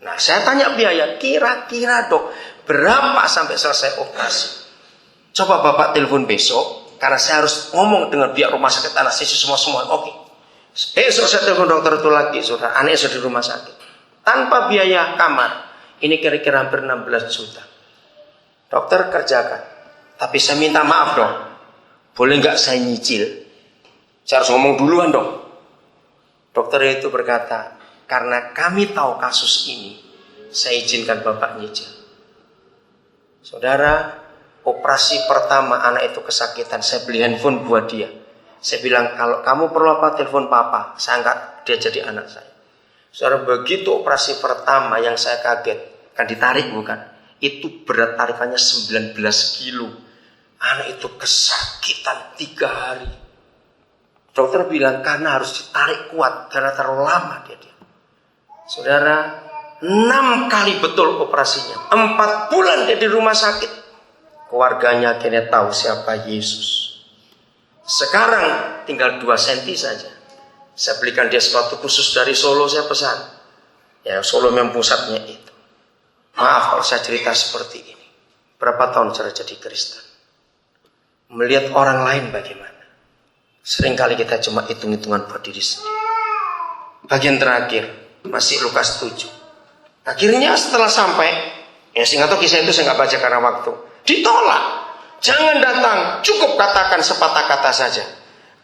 Nah, saya tanya biaya, kira-kira dok, berapa sampai selesai operasi? Coba Bapak telepon besok, karena saya harus ngomong dengan pihak rumah sakit anestesi semua. Oke. Besok saya telepon dokter itu lagi, saudara, aneh sudah di rumah sakit. Tanpa biaya kamar, ini kira-kira hampir 16 juta. Dokter kerjakan. Tapi saya minta maaf dong, boleh nggak saya nyicil? Saya harus ngomong duluan dong. Dokter itu berkata, karena kami tahu kasus ini, saya izinkan Bapak nyicil. Saudara, operasi pertama anak itu kesakitan, saya beli handphone buat dia. Saya bilang, kalau kamu perlu apa, telepon Papa, saya angkat, dia jadi anak saya. Saudara, begitu operasi pertama yang saya kaget, kan ditarik bukan? Itu berat tarikannya 19 kilo. Anak itu kesakitan 3 hari. Dokter bilang, karena harus ditarik kuat, karena terlalu lama dia. Saudara, 6 kali betul operasinya. 4 bulan dia di rumah sakit. Keluarganya akhirnya tahu siapa Yesus. Sekarang tinggal 2 senti saja. Saya belikan dia sepatu khusus dari Solo, saya pesan. Ya, Solo memang pusatnya itu. Maaf kalau saya cerita seperti ini. Berapa tahun saya jadi Kristen? Melihat orang lain bagaimana. Seringkali kita cuma hitung-hitungan buat diri sendiri. Bagian terakhir. Masih Lukas 7. Akhirnya setelah sampai, ya sehingga tahu kisah itu saya nggak baca karena waktu. Ditolak. Jangan datang, cukup katakan sepatah kata saja.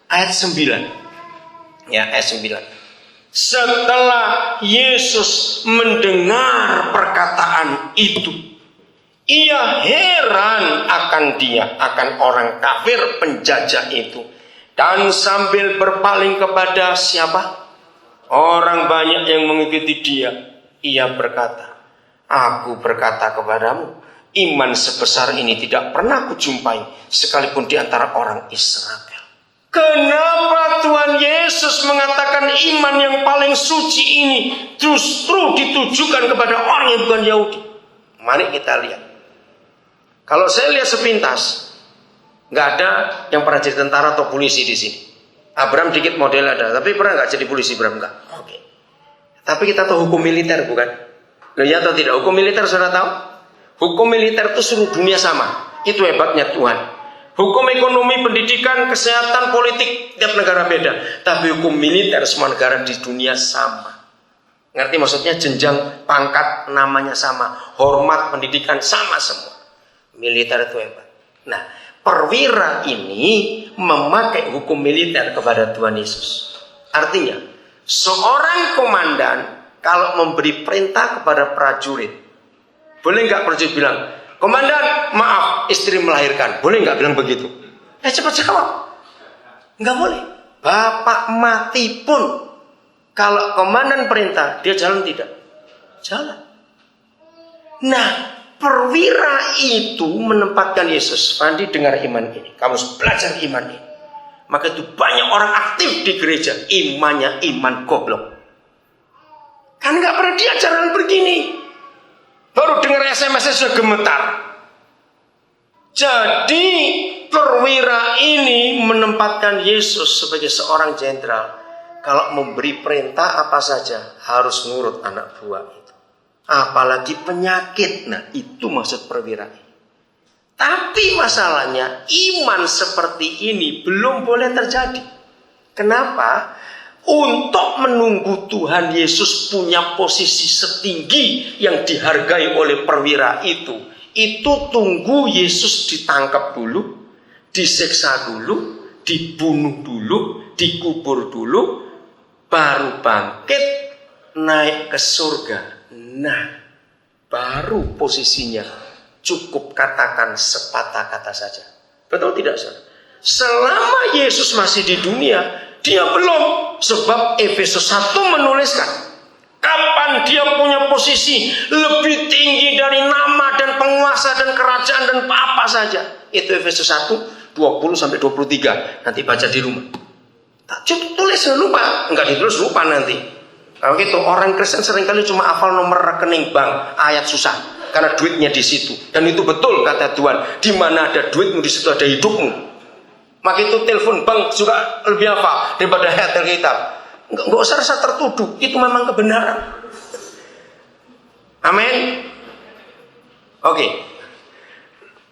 Ayat 9. Ya, ayat 9. Setelah Yesus mendengar perkataan itu, ia heran akan dia, akan orang kafir penjajah itu. Dan sambil berpaling kepada siapa? Orang banyak yang mengikuti dia. Ia berkata, aku berkata kepadamu, iman sebesar ini tidak pernah kujumpai, sekalipun di antara orang Israel. Kenapa Tuhan Yesus mengatakan iman yang paling suci ini justru ditujukan kepada orang yang bukan Yahudi? Mari kita lihat. Kalau saya lihat sepintas, nggak ada yang pernah jadi tentara atau polisi di sini. Abraham dikit model ada, tapi pernah nggak jadi polisi? Abraham nggak. Oke. Tapi kita tahu hukum militer bukan? Loh ya atau tidak? Hukum militer sudah tahu? Hukum militer itu seluruh dunia sama. Itu hebatnya Tuhan. Hukum ekonomi, pendidikan, kesehatan, politik tiap negara beda. Tapi hukum militer semua negara di dunia sama. Ngerti maksudnya? Jenjang pangkat namanya sama, hormat pendidikan sama semua. Militer itu hebat. Nah, perwira ini memakai hukum militer kepada Tuhan Yesus. Artinya, seorang komandan kalau memberi perintah kepada prajurit, boleh nggak prajurit bilang, komandan, maaf, istri melahirkan. Boleh nggak bilang begitu? Cepat jawab. Nggak boleh. Bapak mati pun, kalau komandan perintah, dia jalan tidak? Jalan. Nah, perwira itu menempatkan Yesus. Fandi dengar iman ini. Kamu harus belajar iman ini. Maka itu banyak orang aktif di gereja. Imannya iman goblok. Kan nggak pernah dia jalan begini. Baru dengar SMS sudah gemetar. Jadi perwira ini menempatkan Yesus sebagai seorang jenderal. Kalau memberi perintah apa saja harus nurut anak buah itu. Apalagi penyakit. Nah, itu maksud perwira ini. Tapi masalahnya iman seperti ini belum boleh terjadi. Kenapa? Untuk menunggu Tuhan Yesus punya posisi setinggi yang dihargai oleh perwira itu tunggu Yesus ditangkap dulu, disiksa dulu, dibunuh dulu, dikubur dulu, baru bangkit naik ke surga. Nah, baru posisinya cukup katakan sepatah kata saja. Betul tidak, saudara? Selama Yesus masih di dunia, dia belum. Sebab Efesus 1 menuliskan, kapan dia punya posisi lebih tinggi dari nama dan penguasa dan kerajaan dan apa saja. Itu Efesus 1, 20-23. Nanti baca di rumah. Cukup tulis, lupa. Enggak ditulis, lupa nanti. Kalau gitu, orang Kristen seringkali cuma hafal nomor rekening bank, ayat susah. Karena duitnya di situ. Dan itu betul kata Tuhan. Di mana ada duitmu, di situ ada hidupmu. Maka itu telepon bank juga lebih apa daripada ayat Alkitab. Enggak usah rasa tertuduh. Itu memang kebenaran. Amin. Oke.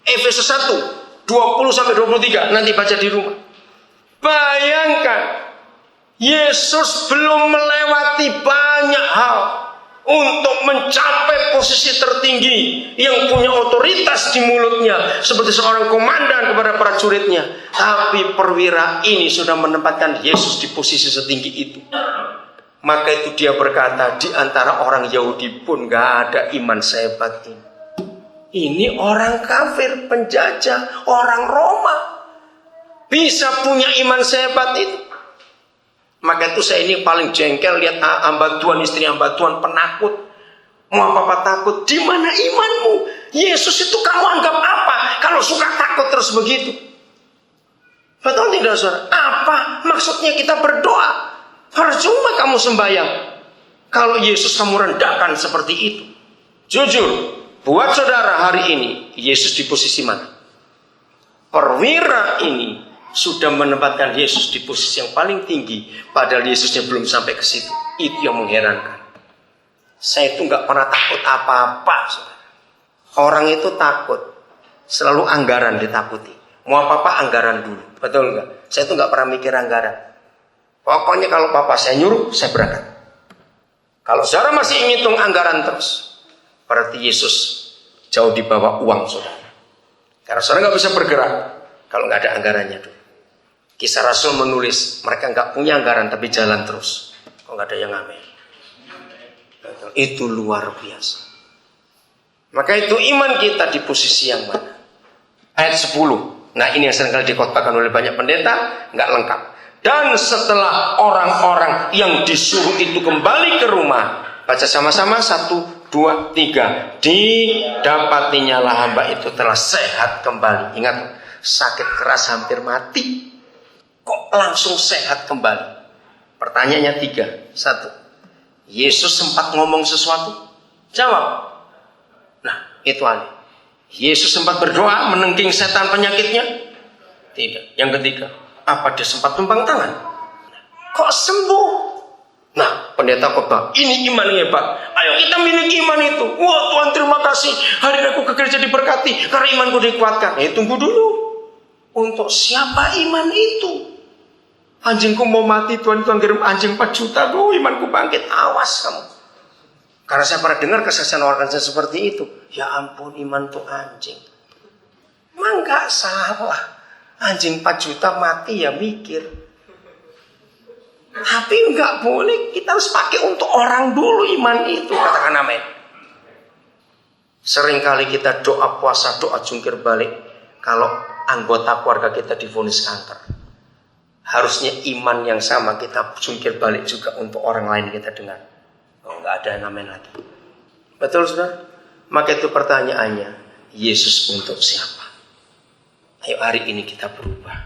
Efesus 1 20-23 nanti baca di rumah. Bayangkan, Yesus belum melewati banyak hal untuk mencapai posisi tertinggi yang punya otoritas di mulutnya seperti seorang komandan kepada prajuritnya. Tapi perwira ini sudah menempatkan Yesus di posisi setinggi itu. Maka itu dia berkata, di antara orang Yahudi pun gak ada iman sehebat ini. Ini orang kafir, penjajah, orang Roma bisa punya iman sehebat itu. Maka itu saya ini paling jengkel lihat hamba Tuhan, istri hamba Tuhan penakut. Mau apa-apa takut. Di mana imanmu? Yesus itu kamu anggap apa? Kalau suka takut terus begitu. Betul tidak saudara? Apa maksudnya kita berdoa? Percuma kamu sembahyang kalau Yesus kamu rendahkan seperti itu. Jujur, buat saudara hari ini Yesus di posisi mana? Perwira ini sudah menempatkan Yesus di posisi yang paling tinggi, padahal Yesusnya belum sampai ke situ. Itu yang mengherankan. Saya itu nggak pernah takut apa-apa, saudara. Orang itu takut, selalu anggaran ditakuti. Mau apa-apa anggaran dulu, betul nggak? Saya itu nggak pernah mikir anggaran. Pokoknya kalau papa saya nyuruh, saya berangkat. Kalau saudara masih ngitung anggaran terus, berarti Yesus jauh di bawah uang saudara. Karena saudara nggak bisa bergerak kalau nggak ada anggarannya dulu. Kisah Rasul menulis mereka nggak punya anggaran tapi jalan terus. Kok nggak ada yang ngamen? Itu luar biasa. Maka itu iman kita di posisi yang mana? Ayat 10. Nah ini yang seringkali dikotbahkan oleh banyak pendeta, nggak lengkap. Dan setelah orang-orang yang disuruh itu kembali ke rumah, baca sama-sama 1, 2, 3. Didapatinya lah hamba itu telah sehat kembali. Ingat, sakit keras hampir mati, kok langsung sehat kembali? Pertanyaannya 3. 1. Yesus sempat ngomong sesuatu? Jawab. Nah, itu aneh. Yesus sempat berdoa menengking setan penyakitnya? Tidak. Yang ketiga, apa dia sempat tumpang tangan? Kok sembuh? Nah, pendeta khotbah, ini iman yang hebat. Ayo kita miliki iman itu. Wah Tuhan terima kasih, hari ini aku ke gereja diberkati karena imanku dikuatkan. Tunggu dulu. Untuk siapa iman itu? Anjingku mau mati, Tuhan kirim anjing 4 juta. Imanku bangkit. Awas kamu. Karena saya pernah dengar kesaksian orang seperti itu. Ya ampun, iman tuh anjing. Emang gak salah. Anjing 4 juta mati ya mikir. Tapi nggak boleh, kita harus pakai untuk orang dulu iman itu. Katakan amin. Seringkali kita doa puasa, doa jungkir balik kalau anggota keluarga kita divonis kanker. Harusnya iman yang sama kita jungkir balik juga untuk orang lain kita dengar. Oh, nggak ada amin lagi. Betul saudara? Maka itu pertanyaannya, Yesus untuk siapa? Ayo hari ini kita berubah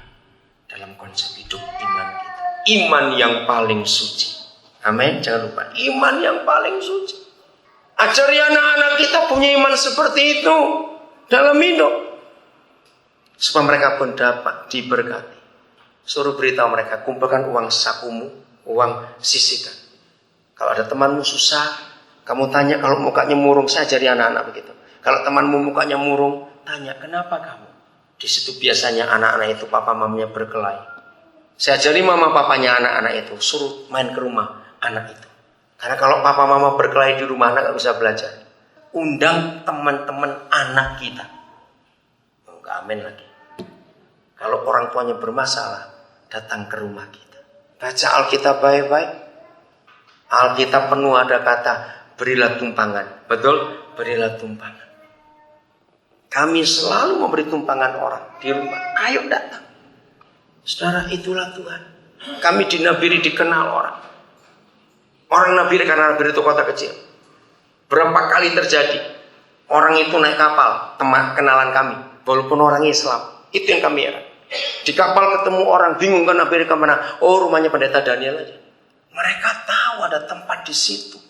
dalam konsep hidup iman kita. Iman yang paling suci. Amin. Jangan lupa iman yang paling suci. Ajari anak-anak kita punya iman seperti itu dalam hidup, supaya mereka pun dapat diberkati. Suruh beritahu mereka, kumpulkan uang sakumu, uang sisihkan. Kalau ada temanmu susah, kamu tanya, kalau mukanya murung, saya ajari anak-anak begitu. Kalau temanmu mukanya murung, tanya, kenapa kamu? Di situ biasanya anak-anak itu papa mamanya berkelahi. Saya ajari mama papanya anak-anak itu, suruh main ke rumah anak itu. Karena kalau papa mama berkelahi di rumah, anak gak bisa belajar. Undang teman-teman anak kita. Enggak amin lagi. Kalau orang tuanya bermasalah, datang ke rumah kita. Baca Alkitab baik-baik. Alkitab penuh ada kata, berilah tumpangan. Betul? Berilah tumpangan. Kami selalu memberi tumpangan orang di rumah. Ayo datang. Saudara, itulah Tuhan. Kami di Nabiri dikenal orang. Orang Nabiri, karena Nabiri itu kota kecil. Berapa kali terjadi orang itu naik kapal, teman kenalan kami, walaupun orang Islam. Itu yang kami heran. Di kapal ketemu orang, bingung kan Nabiri kemana? Oh, rumahnya pendeta Daniel aja. Mereka tahu ada tempat di situ.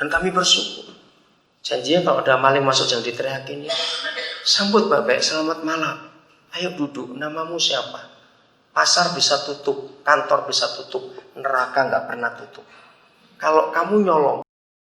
Dan kami bersyukur. Janjinya kalau ada maling masuk jangan diteriakin ya. Sambut baik-baik, selamat malam. Ayo duduk, namamu siapa? Pasar bisa tutup, kantor bisa tutup, neraka nggak pernah tutup. Kalau kamu nyolong,